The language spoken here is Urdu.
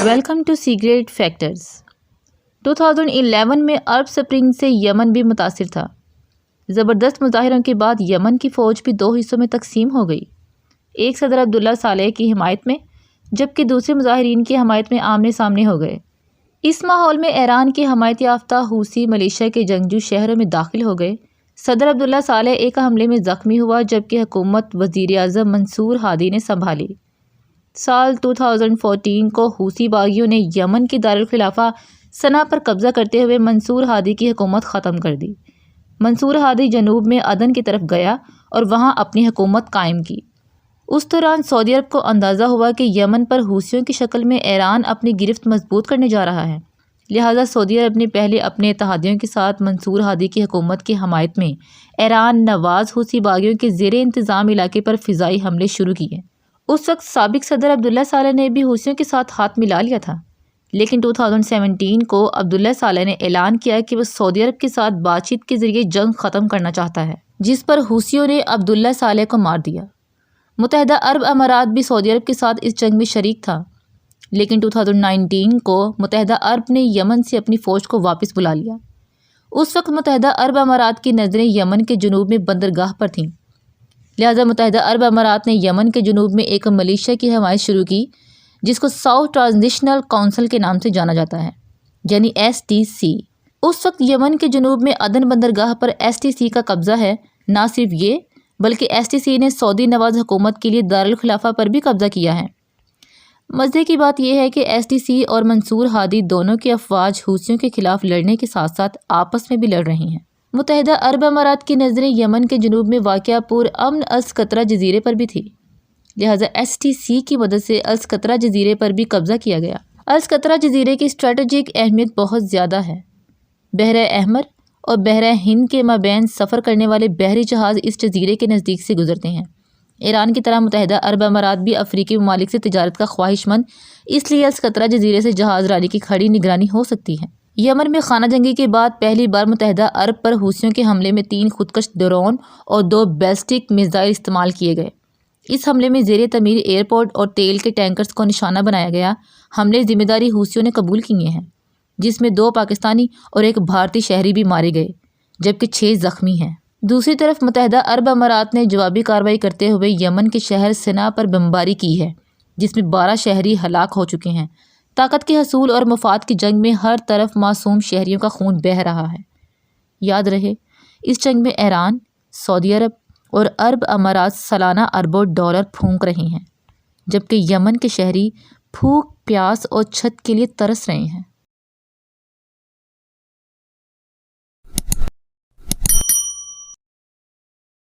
Welcome to secret factors. 2011 میں عرب سپرنگ سے یمن بھی متاثر تھا۔ زبردست مظاہروں کے بعد یمن کی فوج بھی دو حصوں میں تقسیم ہو گئی، ایک صدر عبداللہ صالح کی حمایت میں جبکہ دوسرے مظاہرین کی حمایت میں آمنے سامنے ہو گئے۔ اس ماحول میں ایران کی حمایت یافتہ حوثی ملیشیا کے جنگجو شہروں میں داخل ہو گئے۔ صدر عبداللہ صالح ایک حملے میں زخمی ہوا جبکہ حکومت وزیر اعظم منصور ہادی نے سنبھالی۔ سال 2014 کو حوثی باغیوں نے یمن کی دارالخلافہ صنعا پر قبضہ کرتے ہوئے منصور ہادی کی حکومت ختم کر دی۔ منصور ہادی جنوب میں عدن کی طرف گیا اور وہاں اپنی حکومت قائم کی۔ اس دوران سعودی عرب کو اندازہ ہوا کہ یمن پر حوثیوں کی شکل میں ایران اپنی گرفت مضبوط کرنے جا رہا ہے، لہٰذا سعودی عرب نے پہلے اپنے اتحادیوں کے ساتھ منصور ہادی کی حکومت کی حمایت میں ایران نواز حوثی باغیوں کے زیر انتظام علاقے پر فضائی حملے شروع کیے۔ اس وقت سابق صدر عبداللہ صالح نے بھی حوثیوں کے ساتھ ہاتھ ملا لیا تھا، لیکن 2017 کو عبداللہ صالح نے اعلان کیا کہ وہ سعودی عرب کے ساتھ بات چیت کے ذریعے جنگ ختم کرنا چاہتا ہے، جس پر حوثیوں نے عبداللہ صالح کو مار دیا۔ متحدہ عرب امارات بھی سعودی عرب کے ساتھ اس جنگ میں شریک تھا، لیکن 2019 کو متحدہ عرب نے یمن سے اپنی فوج کو واپس بلا لیا۔ اس وقت متحدہ عرب امارات کی نظریں یمن کے جنوب میں بندرگاہ پر تھیں، لہٰذا متحدہ عرب امارات نے یمن کے جنوب میں ایک ملیشیا کی حمایت شروع کی جس کو ساؤتھ ٹرانزیشنل کونسل کے نام سے جانا جاتا ہے، یعنی STC۔ اس وقت یمن کے جنوب میں عدن بندرگاہ پر STC کا قبضہ ہے۔ نہ صرف یہ بلکہ STC نے سعودی نواز حکومت کے لیے دارالخلافہ پر بھی قبضہ کیا ہے۔ مزے کی بات یہ ہے کہ STC اور منصور ہادی دونوں کی افواج حوثیوں کے خلاف لڑنے کے ساتھ ساتھ آپس میں بھی لڑ رہی ہیں۔ متحدہ عرب امارات کی نظریں یمن کے جنوب میں واقع پرامن السقطرہ جزیرے پر بھی تھی، لہٰذا STC کی مدد سے السقطرہ جزیرے پر بھی قبضہ کیا گیا۔ السقطرہ جزیرے کی اسٹریٹجک اہمیت بہت زیادہ ہے۔ بحر احمر اور بحر ہند کے مابین سفر کرنے والے بحری جہاز اس جزیرے کے نزدیک سے گزرتے ہیں۔ ایران کی طرح متحدہ عرب امارات بھی افریقی ممالک سے تجارت کا خواہش مند، اس لیے السقطرہ جزیرے سے جہاز رانی کی کھڑی نگرانی ہو سکتی ہے۔ یمن میں خانہ جنگی کے بعد پہلی بار متحدہ عرب پر حوثیوں کے حملے میں 3 خودکش ڈرون اور 2 بیلسٹک میزائل استعمال کیے گئے۔ اس حملے میں زیر تعمیر ایئرپورٹ اور تیل کے ٹینکرز کو نشانہ بنایا گیا۔ حملے ذمہ داری حوثیوں نے قبول کیے ہیں، جس میں 2 پاکستانی اور 1 بھارتی شہری بھی مارے گئے جبکہ 6 زخمی ہیں۔ دوسری طرف متحدہ عرب امارات نے جوابی کارروائی کرتے ہوئے یمن کے شہر صنعا پر بمباری کی ہے، جس میں 12 شہری ہلاک ہو چکے ہیں۔ طاقت کے حصول اور مفاد کی جنگ میں ہر طرف معصوم شہریوں کا خون بہہ رہا ہے۔ یاد رہے، اس جنگ میں ایران، سعودی عرب اور عرب امارات سالانہ اربوں ڈالر پھونک رہے ہیں، جبکہ یمن کے شہری بھوک، پیاس اور چھت کے لیے ترس رہے ہیں۔